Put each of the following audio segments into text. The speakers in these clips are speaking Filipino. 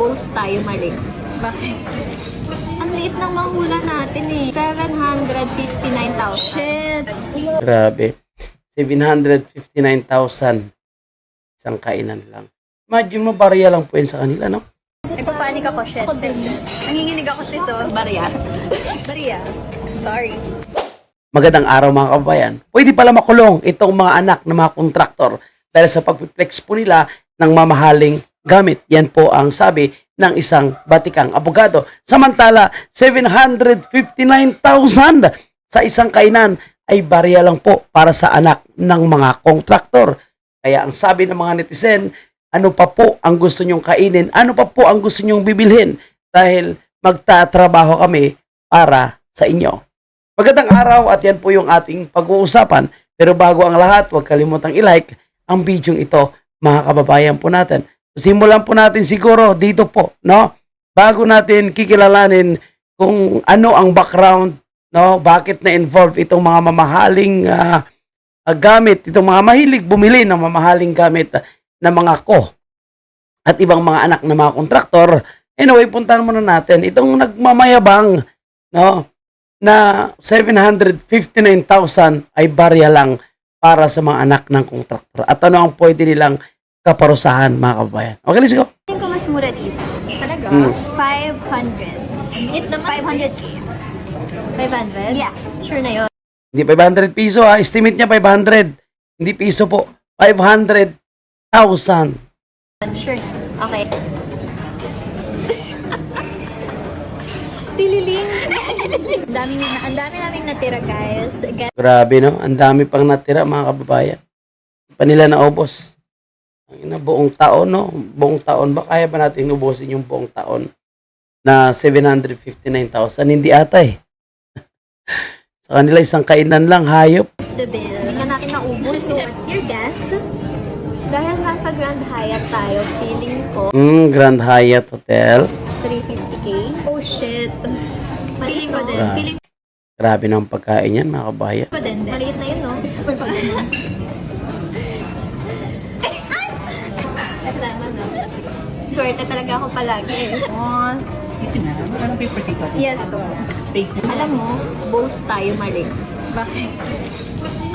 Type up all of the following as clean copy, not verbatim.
both tayo mali. Bakit? Ang liit ng mahula natin eh. 759,000. Shit! Grabe. 759,000. Isang kainan lang. Imagine mo, barya lang po yun sa kanila, no? Nagpapanik ako, shit. Nanginginig ako sis, oh. Barya. Barya. Sorry. Magandang araw mga kababayan. Pwede pala makulong itong mga anak ng mga kontraktor dahil sa pagpiplex po nila ng mamahaling gamit. Yan po ang sabi ng isang batikang abogado. Samantala, 759,000 sa isang kainan ay barya lang po para sa anak ng mga kontraktor. Kaya ang sabi ng mga netizen, ano pa po ang gusto nyong kainin? Ano pa po ang gusto nyong bibilhin? Dahil magtatrabaho kami para sa inyo. Magandang araw at yan po yung ating pag-uusapan. Pero bago ang lahat, huwag kalimutang i-like ang video ito, mga kababayan po natin. Simulan po natin siguro dito po, no? Bago natin kikilalanin kung ano ang background, no? Bakit na-involve itong mga mamahaling gamit, itong mga mahilig bumili ng mamahaling gamit na mga ko at ibang mga anak na mga kontraktor. Anyway, puntahan muna natin itong nagmamayabang, no? Na 759,000 ay barya lang para sa mga anak ng kontraktor. At ano ang pwede nilang kaparusahan, mga kababayan. Okay, let's go. Tingin ko mas mura dito. Talaga? 500. It naman 500k. 500? Yeah. Sure na yun. Hindi 500 piso ha. Estimate niya 500. Hindi piso po. 500,000. Sure na. Okay. Tililing. Ang dami naming natira, guys. Grabe, no? Ang dami pang natira, mga kababayan. Pa nila naubos. Ang buong taon, no? Buong taon ba? Kaya ba natin ubusin yung buong taon na 759,000? Hindi ata eh. Sa kanila, isang kainan lang, hayop. The bill. Hindi ka natin naubos. So, what's your guess? Dahil nasa Grand Hyatt tayo, feeling ko Grand Hyatt Hotel. 350k. Oh, shit. Feeling ko din. Grabe. Feeling Grabe na ang pagkain yan, mga kababayan. ko din. Maliit na yun, no? Swerte talaga ako palagi eh. Oh, Ano pa yung particular? yes po. Statement. Alam mo, both tayo mali. Bakit?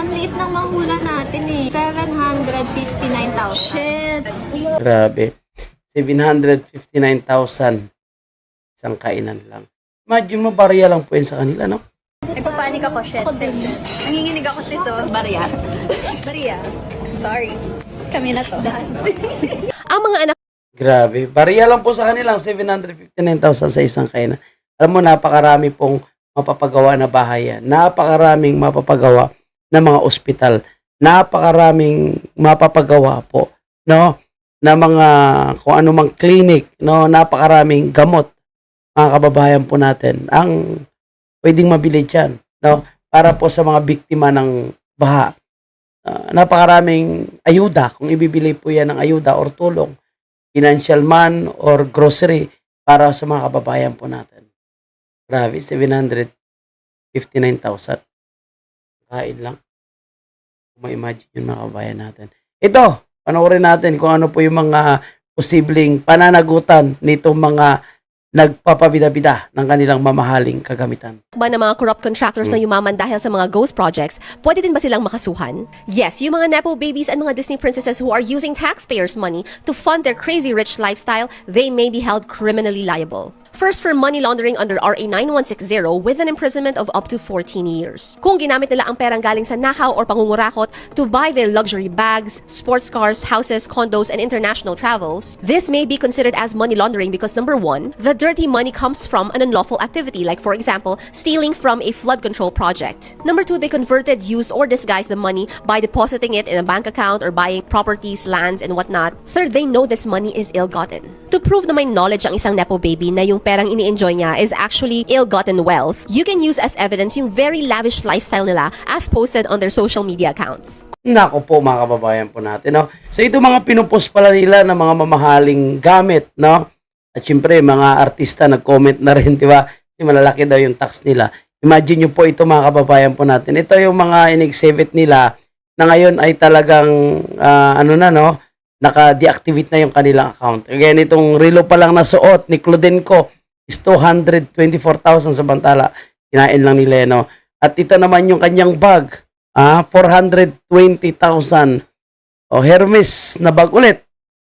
Ang liit ng mahula natin eh. 759,000. Shit! Grabe. 759,000. Isang kainan lang. Imagine mo, barya lang po yun sa kanila, no? Nagpapanik ako, shit. Nanginginig ako sis, oh. Barya. Barya. Sorry. Kami na to. Ang mga anak Grabe. Barya lang po sa kanilang 759,000 sa isang kainan. Alam mo, napakarami pong mapapagawa na bahay yan. Napakaraming mapapagawa na mga ospital. Napakaraming mapapagawa po, no? Na mga kung ano mang clinic, no? Napakaraming gamot, mga kababayan po natin, ang pwedeng mabili dyan, no? Para po sa mga biktima ng baha. Napakaraming ayuda, kung ibibili po yan ng ayuda or tulong, financial man or grocery para sa mga kababayan po natin. Grabe, 759,000. Kain lang. Ma-imagine yun, mga kababayan natin. Ito, panoorin natin kung ano po yung mga posibleng pananagutan nitong mga nagpapabida-bida ng kanilang mamahaling kagamitan. ba ng mga corrupt contractors na yumaman dahil sa mga ghost projects, pwede din ba silang makasuhan? Yes, yung mga Nepo babies and mga Disney princesses who are using taxpayers' money to fund their crazy rich lifestyle, they may be held criminally liable. First, for money laundering under RA 9160 with an imprisonment of up to 14 years. Kung ginamit nila ang perang galing sa nakaw or pangungurakot to buy their luxury bags, sports cars, houses, condos, and international travels, this may be considered as money laundering because number one, the dirty money comes from an unlawful activity like, for example, stealing from a flood control project. Number two, they converted, used, or disguised the money by depositing it in a bank account or buying properties, lands, and whatnot. Third, they know this money is ill-gotten. To prove na may knowledge ang isang Nepo baby na yung perang ini-enjoy niya is actually ill-gotten wealth, you can use as evidence yung very lavish lifestyle nila as posted on their social media accounts. Nako po, mga kababayan po natin, no? So ito mga pinupost pala nila ng mga mamahaling gamit, no? At syempre, mga artista nag-comment na rin, di ba? Kasi malalaki daw yung tax nila. Imagine nyo po ito, mga kababayan po natin. Ito yung mga in-exhibit nila na ngayon ay talagang, ano na, no? naka-deactivate na yung kanilang account. Kaya nitong relo pa lang na suot ni Claudenco is 224,000 samantala. Kinain lang ni Leno. At ito naman yung kanyang bag, 420,000. O Hermes na bag ulit,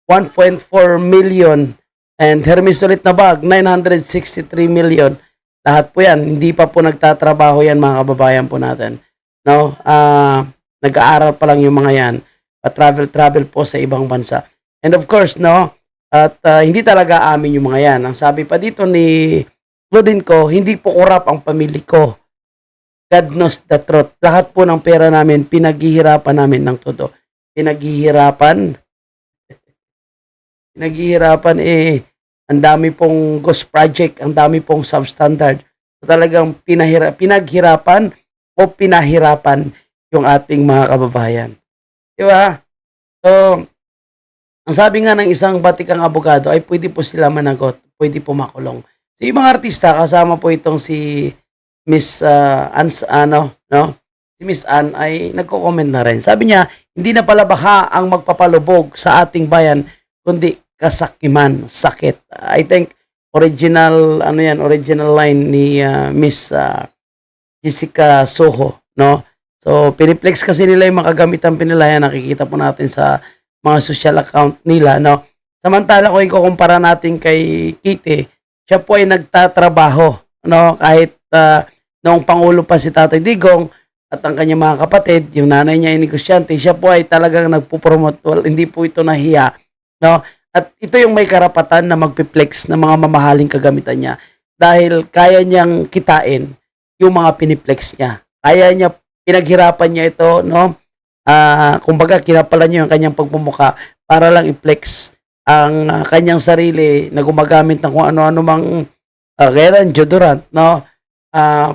1.4 million. And Hermes ulit na bag, 963 million. Lahat po yan, hindi pa po nagtatrabaho yan mga kababayan po natin. No? Nag-aaral pa lang yung mga yan. Travel po sa ibang bansa. And of course, no, at hindi talaga amin yung mga yan. Ang sabi pa dito ni Claudenco, hindi po kurap ang pamilya ko. God knows the truth. Lahat po ng pera namin, pinaghihirapan namin ng todo. Pinaghihirapan, ang dami pong ghost project, ang dami pong substandard. So, talagang pinaghirapan o pinahirapan yung ating mga kababayan. Diba? So, ang sabi nga ng isang batikang abogado ay pwede po sila managot, pwede po makulong. So, yung mga artista, kasama po itong si Miss si Miss Ann ay nagko-comment na rin. Sabi niya, hindi na pala baha ang magpapalubog sa ating bayan, kundi kasakiman, sakit. I think original line ni Miss Jessica Soho, no? So, piniplex kasi nila yung makagamitan pinila, nakikita po natin sa mga social account nila, no? Samantala kung ikukumpara natin kay Kitty, siya po ay nagtatrabaho, no? Kahit noong Pangulo pa si Tatay Digong at ang kanyang mga kapatid, yung nanay niya ay negosyante, siya po ay talagang nagpo-promote, hindi po ito nahiya, no? At ito yung may karapatan na magpiplex ng mga mamahaling kagamitan niya dahil kaya niyang kitain yung mga piniplex niya. Kaya niya, pinaghirapan niya ito, no? Kumbaga, kinapalan niya yung kanyang pagmumuka para lang i-flex ang kanyang sarili na gumagamit ng kung ano-ano mang kailan, deodorant, no?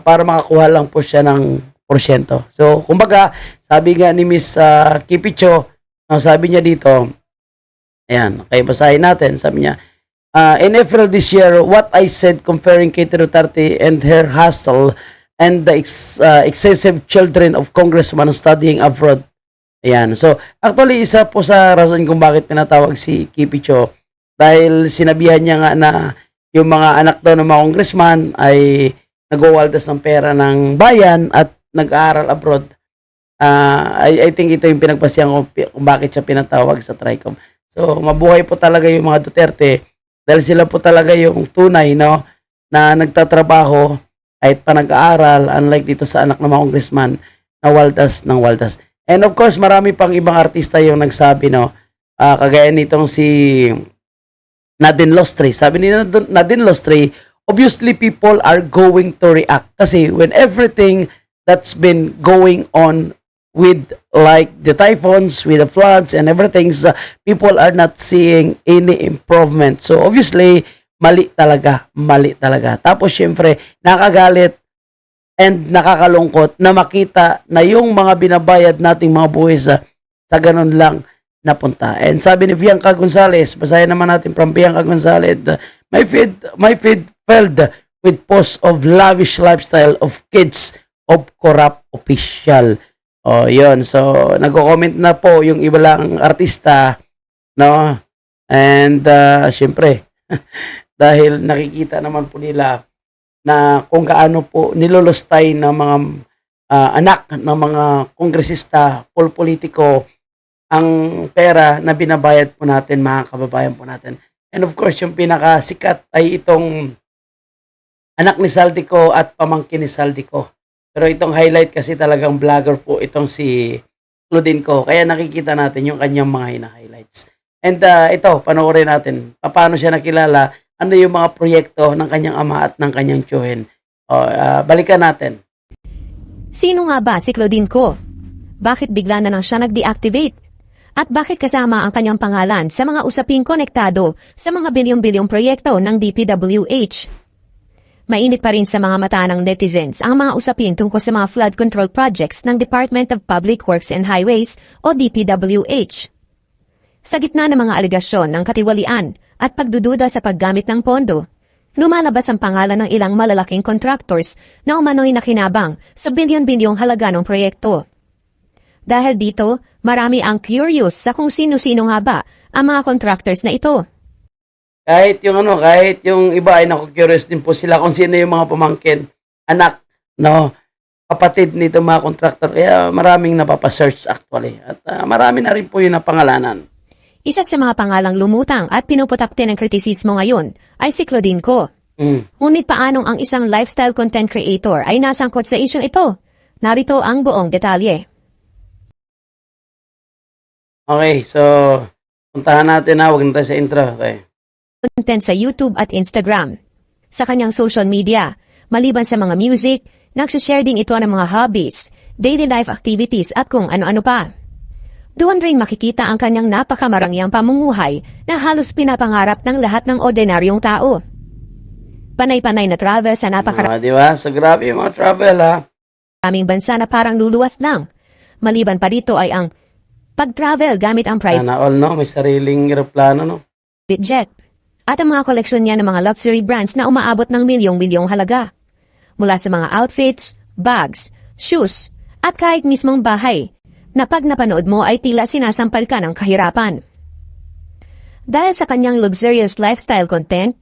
Para makakuha lang po siya ng porsyento. So, kumbaga, sabi nga ni Miss Kipicho, sabi niya dito, ayan, okay, basahin natin. Sabi niya, in April this year, what I said comparing Kitty Duterte and her hustle and the excessive children of congressmen studying abroad. Ayan. So, actually, isa po sa rason kung bakit pinatawag si Kipicho dahil sinabihan niya nga na yung mga anak daw ng mga congressman ay nagwawaldas ng pera ng bayan at nag-aaral abroad. I think ito yung pinagpasyan ko kung bakit siya pinatawag sa TRICOM. So, mabuhay po talaga yung mga Duterte dahil sila po talaga yung tunay, no, na nagtatrabaho kahit pa nag-aaral, unlike dito sa anak ng mga congressman na waldas ng waldas. And of course, marami pang ibang artista yung nagsabi, no, kagaya nitong si Nadine Lostre. Sabi ni Nadine Lostre, obviously people are going to react kasi when everything that's been going on with like the typhoons, with the floods and everything, people are not seeing any improvement. So obviously, mali talaga. Tapos syempre, nakagalit and nakakalungkot na makita na yung mga binabayad nating mga buwis sa ganun lang napunta. And sabi ni Bianca Gonzalez, basahin naman natin from Bianca Gonzalez, my feed filled with posts of lavish lifestyle of kids of corrupt official. Oh, yun. So, nagko-comment na po yung iba lang artista, no? And, syempre, dahil nakikita naman po nila na kung gaano po nilolostay ng mga anak ng mga kongresista, politiko, ang pera na binabayad po natin, mga kababayan po natin. And of course, yung pinakasikat ay itong anak ni Saldico at pamangkin ni Saldico. Pero itong highlight kasi talagang vlogger po itong si Claudenco. Kaya nakikita natin yung kanyang mga hina-highlights. And ito, panoorin natin. Paano siya nakilala? Ano yung mga proyekto ng kanyang ama at ng kanyang tiyuhin? Balikan natin. Sino nga ba si Claudenco? Bakit bigla na lang siya nag-deactivate? At bakit kasama ang kanyang pangalan sa mga usaping konektado sa mga bilyong-bilyong proyekto ng DPWH? Mainit pa rin sa mga mata ng netizens ang mga usapin tungkol sa mga flood control projects ng Department of Public Works and Highways o DPWH. Sa gitna ng mga alegasyon ng katiwalian at pagdududa sa paggamit ng pondo, lumalabas ang pangalan ng ilang malalaking contractors na umano'y nakinabang sa bilyon-bilyong halaga ng proyekto. Dahil dito, marami ang curious sa kung sino-sino nga ba ang mga contractors na ito. Kahit yung iba ay naku-curious din po sila kung sino yung mga pamangkin, anak, no, kapatid nito mga contractor. Kaya maraming napapasearch actually. At marami na rin po yung napangalanan. Isa sa mga pangalang lumutang at pinuputakte ng kritisismo ngayon ay si Claudine Ko. Ngunit paanong ang isang lifestyle content creator ay nasangkot sa isyong ito? Narito ang buong detalye. Okay, so puntahan natin na, wag na tayo sa intro. Okay. Content sa YouTube at Instagram. Sa kanyang social media, maliban sa mga music, nagsishare din ito ng mga hobbies, daily life activities at kung ano-ano pa. Doon rin makikita ang kanyang napakamarangyang pamumuhay na halos pinapangarap ng lahat ng ordinaryong tao. Panay-panay na travel sa Di ba? So grabe yung mga travel ha. napakaraming bansa na parang luluwas lang. Maliban pa dito ay ang pag-travel gamit ang private Sana all, no? May sariling eroplano, no? jet. At ang mga koleksyon niya ng mga luxury brands na umaabot ng milyong-milyong halaga. Mula sa mga outfits, bags, shoes, at kahit mismong bahay, na pag napanood mo ay tila sinasampal ka ng kahirapan. Dahil sa kanyang luxurious lifestyle content,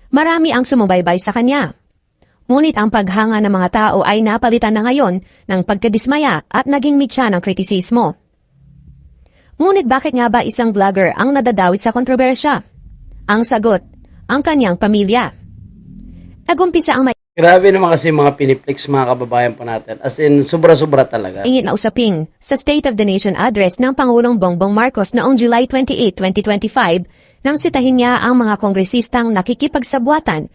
marami ang sumubaybay sa kanya. Ngunit ang paghanga ng mga tao ay napalitan na ngayon ng pagkadismaya at naging mitya ng kritisismo. Ngunit bakit nga ba isang vlogger ang nadadawit sa kontrobersya? Ang sagot, ang kanyang pamilya. Nagumpisa ang Grabe naman kasi mga piniplex mga kababayan po natin. As in, sobra-sobra talaga. ingit na usaping sa State of the Nation address ng Pangulong Bongbong Marcos noong July 28, 2025 nang sitahin niya ang mga kongresistang nakikipagsabwatan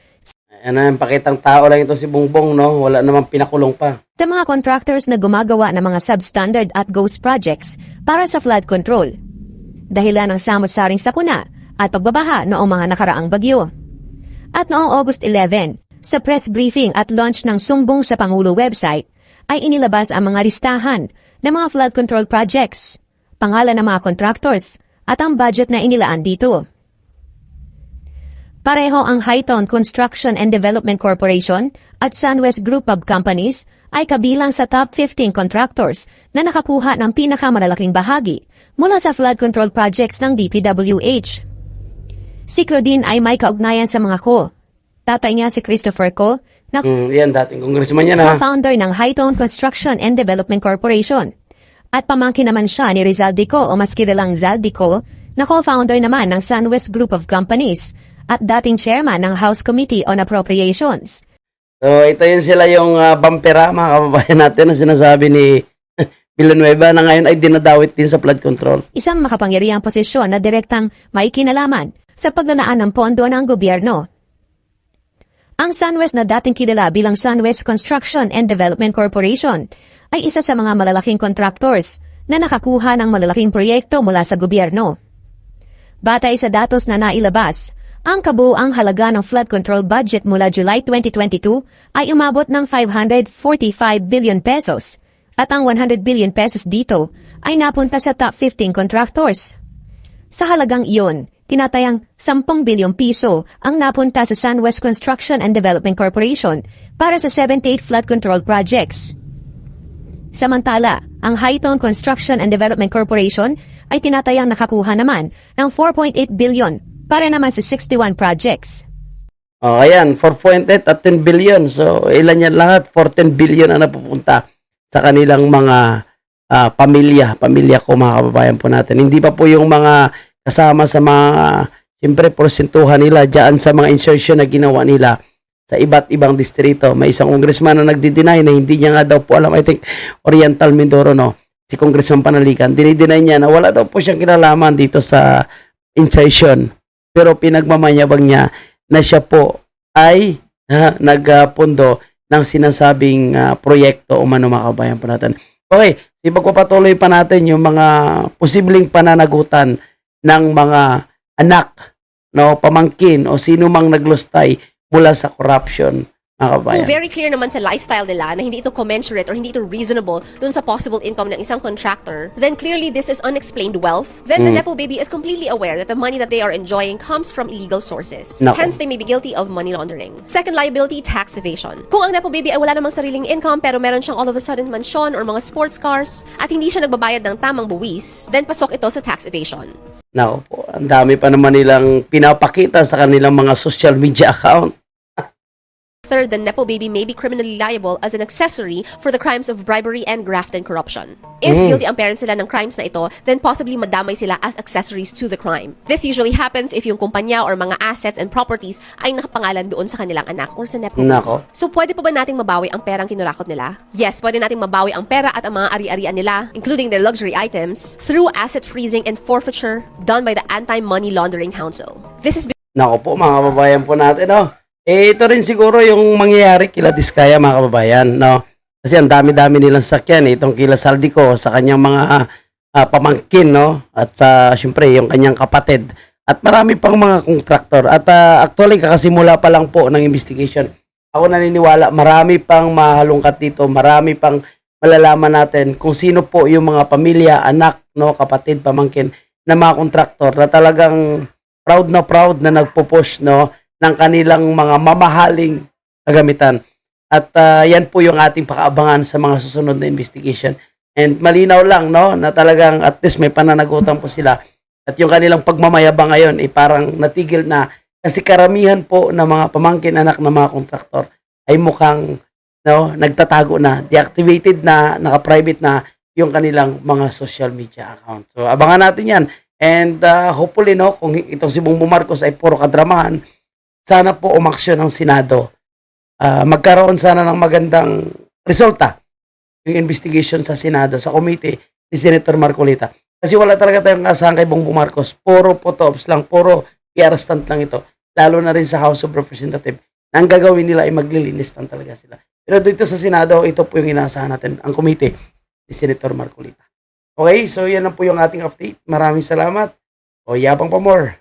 Ano, pakitang tao lang ito si Bongbong, no? Wala namang pinakulong pa. sa mga contractors na gumagawa ng mga substandard at ghost projects para sa flood control. Dahilan ng samot-saring sakuna at pagbabaha noong mga nakaraang bagyo. At noong August 11, sa press briefing at launch ng Sumbong sa Pangulo website, ay inilabas ang mga listahan ng mga flood control projects, pangalan ng mga contractors, at ang budget na inilaan dito. Pareho ang Hightown Construction and Development Corporation at SunWest Group of Companies ay kabilang sa top 15 contractors na nakakuha ng pinakamalalaking bahagi mula sa flood control projects ng DPWH. Si Claudine ay may kaugnayan sa mga Ko. Tatay niya si Christopher Ko, na Yan, dating congressman yan ha. co-founder ng Hightown Construction and Development Corporation. At pamangkin naman siya ni Rizal Dico o mas kilalang Zal Dico, na co-founder naman ng SunWest Group of Companies at dating chairman ng House Committee on Appropriations. So, ito yun sila yung bumpera, mga kababayan natin na sinasabi ni Villanueva na ngayon ay dinadawit din sa flood control. Isang makapangyarihang posisyon na direktang may kinalaman sa paglalaan ng pondo ng gobyerno. Ang SunWest na dating kilala bilang SunWest Construction and Development Corporation ay isa sa mga malalaking contractors na nakakuha ng malalaking proyekto mula sa gobyerno. Batay sa datos na nailabas, ang kabuuang halaga ng flood control budget mula July 2022 ay umabot ng 545 billion pesos at ang 100 billion pesos dito ay napunta sa top 15 contractors. Sa halagang iyon, tinatayang 10 bilyong piso ang napunta sa SunWest Construction and Development Corporation para sa 78 flood control projects. Samantala, ang Hightown Construction and Development Corporation ay tinatayang nakakuha naman ng 4.8 billion para naman sa 61 projects. Oh, ayan, 4.8 at 10 billion. So, ilan yan lahat? 14 billion ang napupunta sa kanilang mga pamilya ko, mga kababayan po natin. Hindi pa po yung mga kasama sa mga, siyempre, porsentuhan nila dyan sa mga insertion na ginawa nila sa iba't ibang distrito. May isang congressman na nagdi-deny na hindi niya nga daw po alam, I think, Oriental Mindoro, no? Si Congressman Panalican, dinideny niya na wala daw po siyang kinalaman dito sa insertion. Pero pinagmamanyabang niya na siya po ay nagpundo ng sinasabing proyekto o mga kabayan po natin. Okay, ipagpapatuloy pa natin yung mga posibleng pananagutan ng mga anak, no, pamangkin o sino mang naglustay mula sa corruption mga kabayan. Kung very clear naman sa lifestyle nila na hindi ito commensurate or hindi ito reasonable dun sa possible income ng isang contractor, then clearly this is unexplained wealth. Then the Nepo baby is completely aware that the money that they are enjoying comes from illegal sources. Nako. Hence, they may be guilty of money laundering. Second liability, tax evasion. Kung ang Nepo baby ay wala namang sariling income pero meron siyang all of a sudden mansyon or mga sports cars at hindi siya nagbabayad ng tamang buwis, then pasok ito sa tax evasion. Nako po, ang dami pa naman nilang pinapakita sa kanilang mga social media account. Third, the Nepo baby may be criminally liable as an accessory for the crimes of bribery and graft and corruption. If guilty ang parents sila ng crimes na ito, then possibly madamay sila as accessories to the crime. This usually happens if yung kumpanya or mga assets and properties ay nakapangalan doon sa kanilang anak or sa Nepo baby. Nako. So, pwede pa ba nating mabawi ang perang kinurakot nila? Yes, pwede nating mabawi ang pera at ang mga ari-arian nila, including their luxury items, through asset freezing and forfeiture done by the Anti-Money Laundering Council. This is Nako po, mga kababayan po natin, no? Ito rin siguro yung mangyayari kila Diskaya, mga kababayan, no? Kasi ang dami-dami nilang sakyan, itong kila Saldico sa kanyang mga pamangkin, no? At syempre, yung kanyang kapatid. At marami pang mga kontraktor. At actually, kakasimula pa lang po ng investigation. Ako naniniwala, marami pang mahalungkat dito, marami pang malalaman natin kung sino po yung mga pamilya, anak, no, kapatid, pamangkin na mga kontraktor na talagang proud na nagpo-push, no, ng kanilang mga mamahaling kagamitan. At yan po yung ating pakaabangan sa mga susunod na investigation. And malinaw lang, no, na talagang at least may pananagutan po sila. At yung kanilang pagmamayabang ngayon ay parang natigil na kasi karamihan po ng mga pamangkin anak ng mga kontraktor ay mukhang, no, nagtatago na, deactivated na, naka-private na yung kanilang mga social media account. So abangan natin yan. And hopefully, no, kung itong si Bongbong Marcos ay puro kadramahan, sana po umaksyon ng Senado. Magkaroon sana ng magandang resulta yung investigation sa Senado, sa committee ni Senator Marcolita. Kasi wala talaga tayong kasahan kay Bongbong Marcos. Puro photo-ops lang, puro i-arrestant lang ito. Lalo na rin sa House of Representatives. Na ang gagawin nila ay maglilinis lang talaga sila. Pero dito sa Senado, ito po yung inaasahan natin, ang committee ni Senator Marcolita. Okay, so yan na po yung ating update. Maraming salamat. O, yabang pa more.